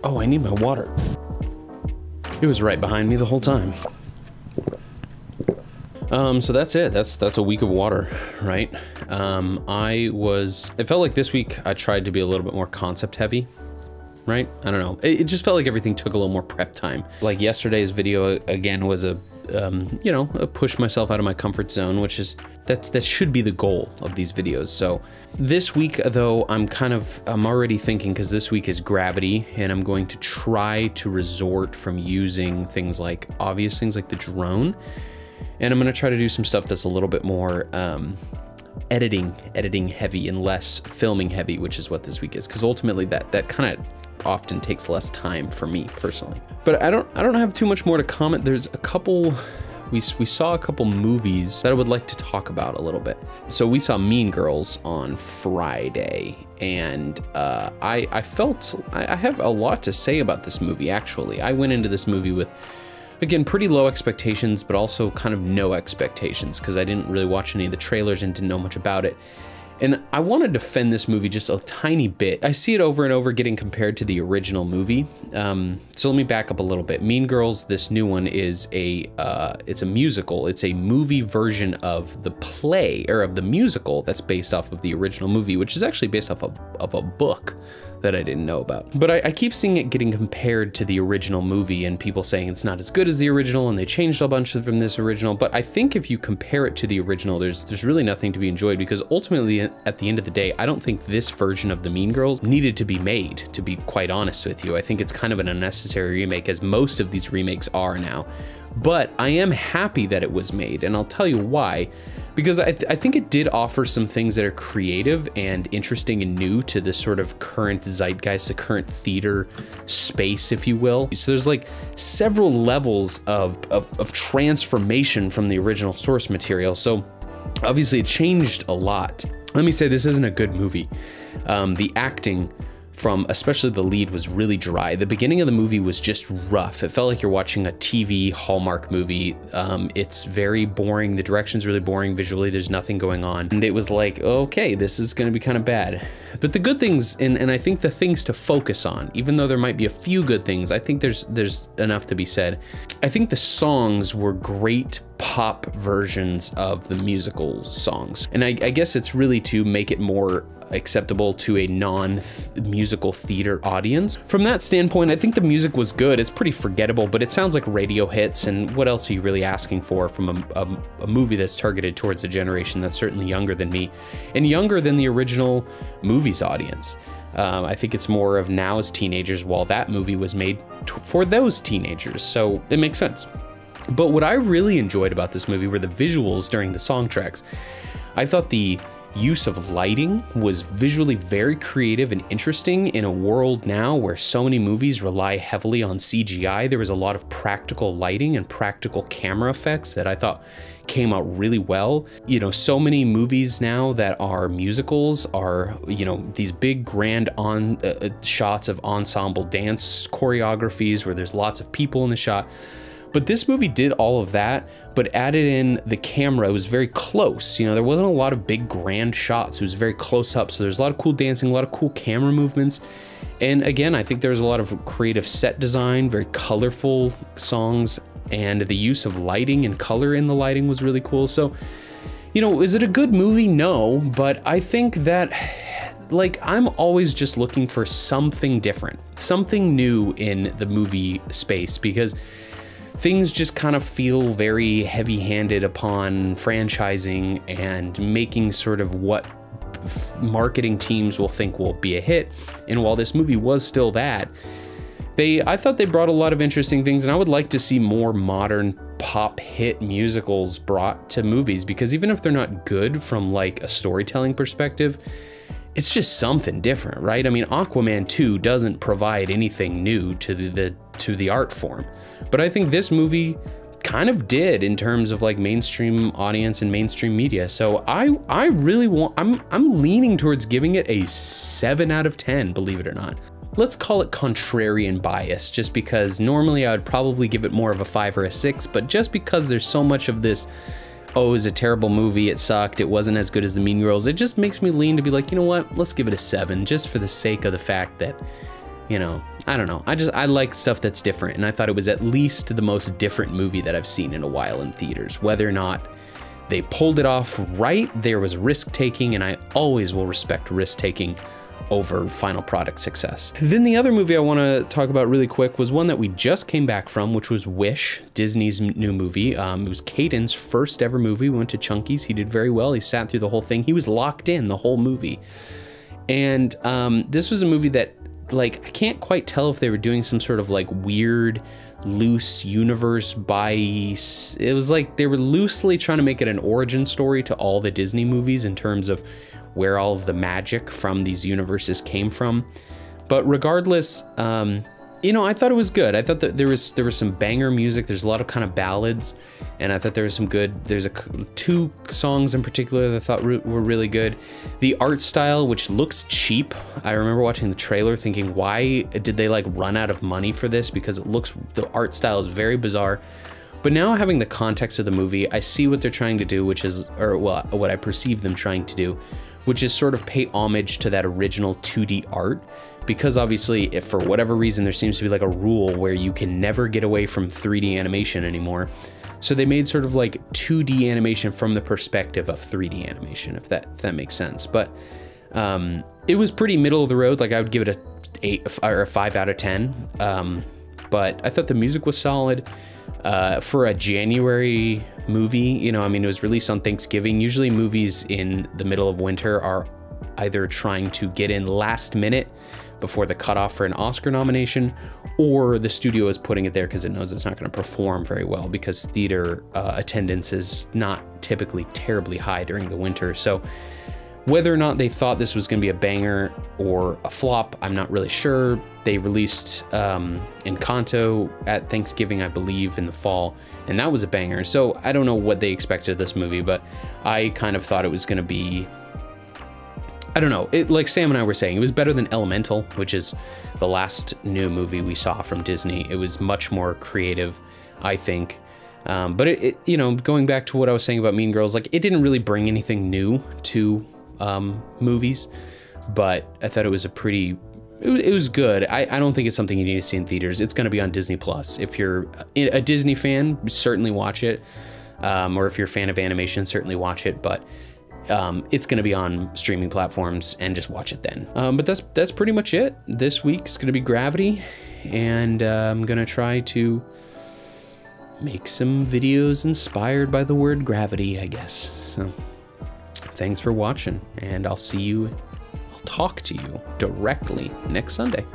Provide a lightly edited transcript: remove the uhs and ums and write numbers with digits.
Oh, I need my water. It was right behind me the whole time. So that's it. That's a week of water, right? It felt like this week I tried to be a little bit more concept heavy, right? I don't know. It just felt like everything took a little more prep time. Like yesterday's video again was a push myself out of my comfort zone, which is, that should be the goal of these videos. So this week though, I'm already thinking, because this week is gravity, and I'm going to try to resort from using obvious things like the drone. And I'm gonna try to do some stuff that's a little bit more editing heavy and less filming heavy, which is what this week is, because ultimately that kind of often takes less time for me personally. But I don't have too much more to comment. There's a couple, we saw a couple movies that I would like to talk about a little bit. So we saw Mean Girls on Friday, and I have a lot to say about this movie actually. I went into this movie with, again, pretty low expectations, but also kind of no expectations, because I didn't really watch any of the trailers and didn't know much about it. And I want to defend this movie just a tiny bit. I see it over and over getting compared to the original movie. So let me back up a little bit. Mean Girls, this new one, is it's a musical. It's a movie version of the play, or of the musical, that's based off of the original movie, which is actually based off of a book that I didn't know about. But I keep seeing it getting compared to the original movie, and people saying it's not as good as the original, and they changed a bunch from this original. But I think if you compare it to the original, there's really nothing to be enjoyed, because ultimately at the end of the day, I don't think this version of the Mean Girls needed to be made, to be quite honest with you. I think it's kind of an unnecessary remake, as most of these remakes are now. But I am happy that it was made, and I'll tell you why. Because I think it did offer some things that are creative and interesting and new to this sort of current zeitgeist, the current theater space, if you will. So there's like several levels of transformation from the original source material. So obviously it changed a lot. Let me say, this isn't a good movie. The acting from especially the lead was really dry. The beginning of the movie was just rough. It felt like you're watching a TV Hallmark movie. It's very boring. The direction's really boring. Visually, there's nothing going on. And it was like, okay, this is gonna be kind of bad. But the good things, and I think the things to focus on, even though there might be a few good things, I think there's enough to be said. I think the songs were great pop versions of the musical songs. And I guess it's really to make it more acceptable to a non-musical theater audience. From that standpoint, I think the music was good. It's pretty forgettable, but it sounds like radio hits, and what else are you really asking for from a movie that's targeted towards a generation that's certainly younger than me, and younger than the original movie's audience. I think it's more of now's teenagers, while that movie was made for those teenagers, so it makes sense. But what I really enjoyed about this movie were the visuals during the song tracks. I thought the use of lighting was visually very creative and interesting in a world now where so many movies rely heavily on CGI. There was a lot of practical lighting and practical camera effects that I thought came out really well. You know, so many movies now that are musicals are, you know, these big grand shots of ensemble dance choreographies where there's lots of people in the shot. But this movie did all of that, but added in the camera. It was very close. You know, there wasn't a lot of big grand shots. It was very close up. So there's a lot of cool dancing, a lot of cool camera movements. And again, I think there's a lot of creative set design, very colorful songs, and the use of lighting and color in the lighting was really cool. So, you know, is it a good movie? No, but I think that, like, I'm always just looking for something different, something new in the movie space, because things just kind of feel very heavy-handed upon franchising and making sort of what marketing teams will think will be a hit. And while this movie was still that, I thought they brought a lot of interesting things, and I would like to see more modern pop hit musicals brought to movies, because even if they're not good from like a storytelling perspective, it's just something different, right? I mean, Aquaman 2 doesn't provide anything new to the art form, but I think this movie kind of did in terms of like mainstream audience and mainstream media. So I really want, I'm leaning towards giving it a 7 out of 10, believe it or not. Let's call it contrarian bias, just because normally I would probably give it more of a 5 or a 6, but just because there's so much of this, oh, it was a terrible movie, it sucked, it wasn't as good as the Mean Girls, it just makes me lean to be like, you know what, let's give it a 7, just for the sake of the fact that you know, I don't know. I like stuff that's different, and I thought it was at least the most different movie that I've seen in a while in theaters. Whether or not they pulled it off right, there was risk taking, and I always will respect risk taking over final product success. Then the other movie I want to talk about really quick was one that we just came back from, which was Wish, Disney's new movie. It was Caden's first ever movie. We went to Chunky's. He did very well. He sat through the whole thing. He was locked in the whole movie. And this was a movie that, like, I can't quite tell if they were doing some sort of like weird loose universe it was like they were loosely trying to make it an origin story to all the Disney movies in terms of where all of the magic from these universes came from. But regardless, you know, I thought it was good. I thought that there was some banger music. There's a lot of kind of ballads, and I thought there was some good, there's two songs in particular that I thought were really good. The art style, which looks cheap. I remember watching the trailer thinking, why did they like run out of money for this? Because the art style is very bizarre. But now having the context of the movie, I see what they're trying to do, which is, or well, what I perceive them trying to do, which is sort of pay homage to that original 2D art. Because obviously, if for whatever reason, there seems to be like a rule where you can never get away from 3D animation anymore. So they made sort of like 2D animation from the perspective of 3D animation, if that makes sense. But it was pretty middle of the road. Like I would give it a 5 out of 10. But I thought the music was solid. For a January movie, you know, I mean, it was released on Thanksgiving. Usually movies in the middle of winter are either trying to get in last minute before the cutoff for an Oscar nomination, or the studio is putting it there because it knows it's not going to perform very well, because theater attendance is not typically terribly high during the winter. So whether or not they thought this was going to be a banger or a flop, I'm not really sure. They released Encanto at Thanksgiving, I believe, in the fall, and that was a banger. So I don't know what they expected of this movie, but I kind of thought it was going to be, I don't know, like Sam and I were saying, it was better than Elemental, which is the last new movie we saw from Disney. It was much more creative, I think. But it, you know, going back to what I was saying about Mean Girls, like it didn't really bring anything new to movies, but I thought it was it was good. I don't think it's something you need to see in theaters. It's going to be on Disney Plus. If you're a Disney fan, certainly watch it. Or if you're a fan of animation, certainly watch it. But it's going to be on streaming platforms, and just watch it then. But that's pretty much it. This week is going to be Gravity, and I'm going to try to make some videos inspired by the word gravity, I guess. So thanks for watching, and I'll talk to you directly next Sunday.